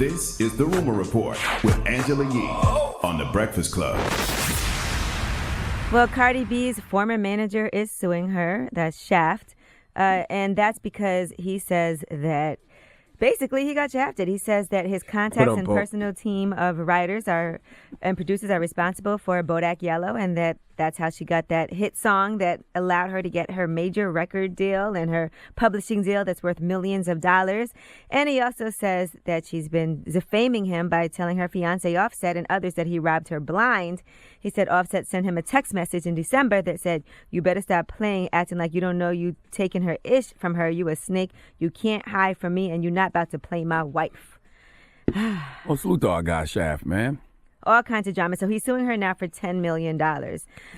This is The Rumor Report with Angela Yee on The Breakfast Club. Well, Cardi B's former manager is suing her. That's Shaft. And that's because he says that basically he got shafted. He says that his contacts and personal team of writers and producers are responsible for Bodak Yellow, and that's how she got that hit song that allowed her to get her major record deal and her publishing deal that's worth millions of dollars. And he also says that she's been defaming him by telling her fiance Offset and others that he robbed her blind. He said Offset sent him a text message in December that said, "You better stop playing, acting like you don't know you taking her ish from her. You a snake. You can't hide from me, and you're not about to play my wife." Well, salute to our guy Shaft, man. All kinds of drama. So he's suing her now for $10 million.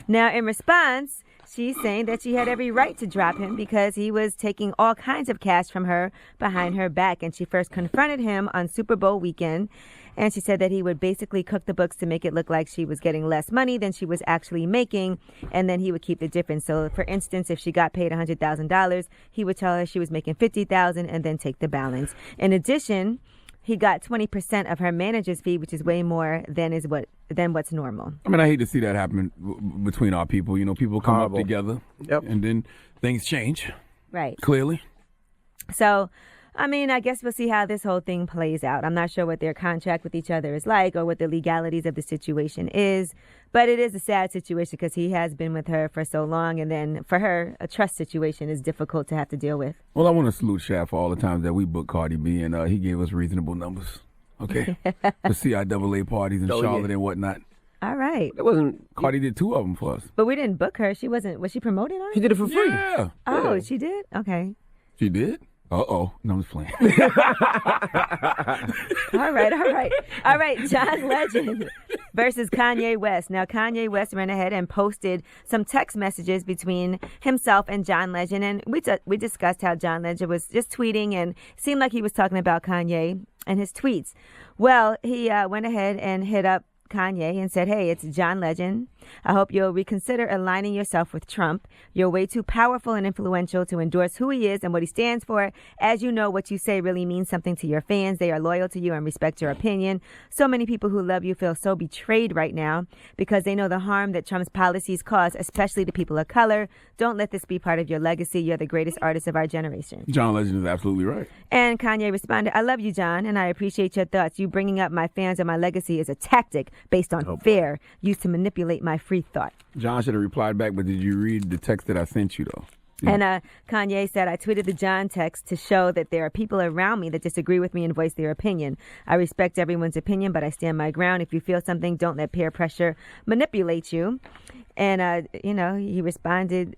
Now, in response, she's saying that she had every right to drop him because he was taking all kinds of cash from her behind her back. And she first confronted him on Super Bowl weekend. And she said that he would basically cook the books to make it look like she was getting less money than she was actually making. And then he would keep the difference. So, for instance, if she got paid $100,000, he would tell her she was making $50,000 and then take the balance. In addition, he got 20% of her manager's fee, which is way more than what's normal. I mean, I hate to see that happen between our people. You know, people come up together, and then things change. Right. Clearly. So, I mean, I guess we'll see how this whole thing plays out. I'm not sure what their contract with each other is like or what the legalities of the situation is, but it is a sad situation because he has been with her for so long, and then for her, a trust situation is difficult to have to deal with. Well, I want to salute Shaft for all the times that we booked Cardi B, and he gave us reasonable numbers, okay, for CIAA parties in Charlotte and whatnot. All right. It wasn't. Cardi did 2 of them for us. But we didn't book her. Was she promoted on it? He did it for free. Yeah. Oh, she did? Okay. She did? Uh-oh. No, I'm just playing. All right. John Legend versus Kanye West. Now, Kanye West ran ahead and posted some text messages between himself and John Legend. And we discussed how John Legend was just tweeting and seemed like he was talking about Kanye and his tweets. Well, he went ahead and hit up Kanye and said, "Hey, it's John Legend. I hope you'll reconsider aligning yourself with Trump. You're way too powerful and influential to endorse who he is and what he stands for. As you know, what you say really means something to your fans. They are loyal to you and respect your opinion. So many people who love you feel so betrayed right now because they know the harm that Trump's policies cause, especially to people of color. Don't let this be part of your legacy. You're the greatest artist of our generation." John Legend is absolutely right. And Kanye responded, "I love you, John, and I appreciate your thoughts. You bringing up my fans and my legacy is a tactic based on fear used to manipulate my free thought." John should have replied back, but did you read the text that I sent you, though? Yeah. And Kanye said, "I tweeted the John text to show that there are people around me that disagree with me and voice their opinion. I respect everyone's opinion, but I stand my ground. If you feel something, don't let peer pressure manipulate you." And, he responded...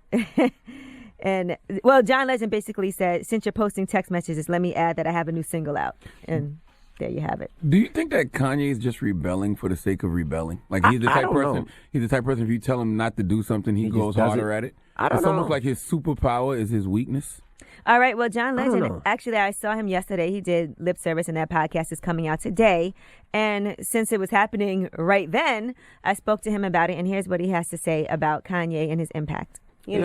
And, well, John Legend basically said, "Since you're posting text messages, let me add that I have a new single out." And there you have it. Do you think that Kanye is just rebelling for the sake of rebelling? Like he's the type person. know. He's the type person. If you tell him not to do something, he goes harder at it. It's almost like his superpower is his weakness. All right. Well, John Legend, actually, I saw him yesterday. He did Lip Service, and that podcast is coming out today. And since it was happening right then, I spoke to him about it. And here's what he has to say about Kanye and his impact. And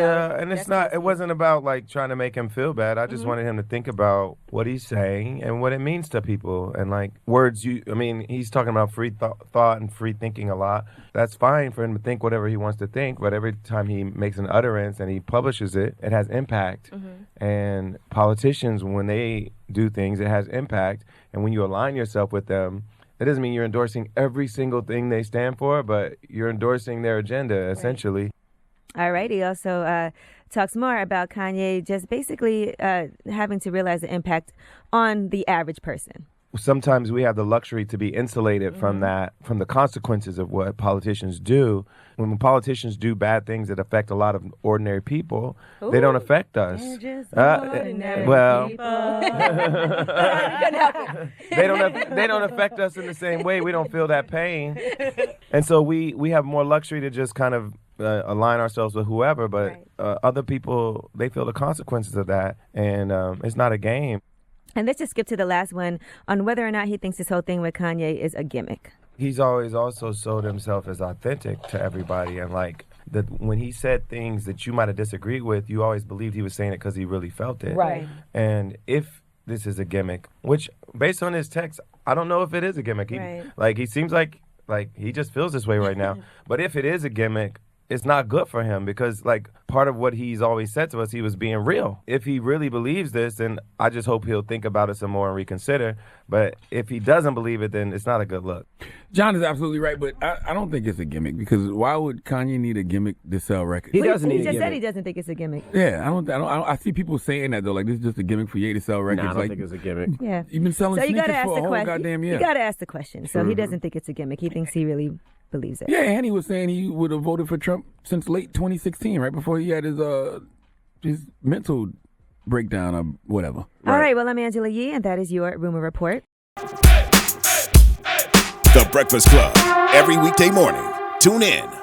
it wasn't about like trying to make him feel bad. I just wanted him to think about what he's saying and what it means to people and like words. He's talking about free thought and free thinking a lot. That's fine for him to think whatever he wants to think, but every time he makes an utterance and he publishes it, it has impact. And politicians, when they do things, it has impact. And when you align yourself with them, that doesn't mean you're endorsing every single thing they stand for, but you're endorsing their agenda, essentially. All right. He also talks more about Kanye just basically having to realize the impact on the average person. Sometimes we have the luxury to be insulated from the consequences of what politicians do. When politicians do bad things that affect a lot of ordinary people, they don't affect us. People. they don't affect us in the same way. We don't feel that pain, and so we have more luxury to just kind of align ourselves with whoever. But other people, they feel the consequences of that, and it's not a game. And let's just skip to the last one on whether or not he thinks this whole thing with Kanye is a gimmick. He's always also sold himself as authentic to everybody. And like when he said things that you might have disagreed with, you always believed he was saying it because he really felt it. Right. And if this is a gimmick, which based on his text, I don't know if it is a gimmick. He seems like he just feels this way right now. But if it is a gimmick, it's not good for him because, like, part of what he's always said to us, he was being real. If he really believes this, then I just hope he'll think about it some more and reconsider. But if he doesn't believe it, then it's not a good look. John is absolutely right, but I don't think it's a gimmick because why would Kanye need a gimmick to sell records? He just said he doesn't think it's a gimmick. Yeah, I see people saying that though, like this is just a gimmick for Ye to sell records. I don't think it's a gimmick. Yeah, you've been selling sneakers for a whole goddamn year. You got to ask the question. So he doesn't think it's a gimmick. He thinks he really believes it. Yeah, and he was saying he would have voted for Trump since late 2016, right before he had his mental breakdown or whatever. All right, well, I'm Angela Yee, and that is your Rumor Report. The Breakfast Club. Every weekday morning. Tune in.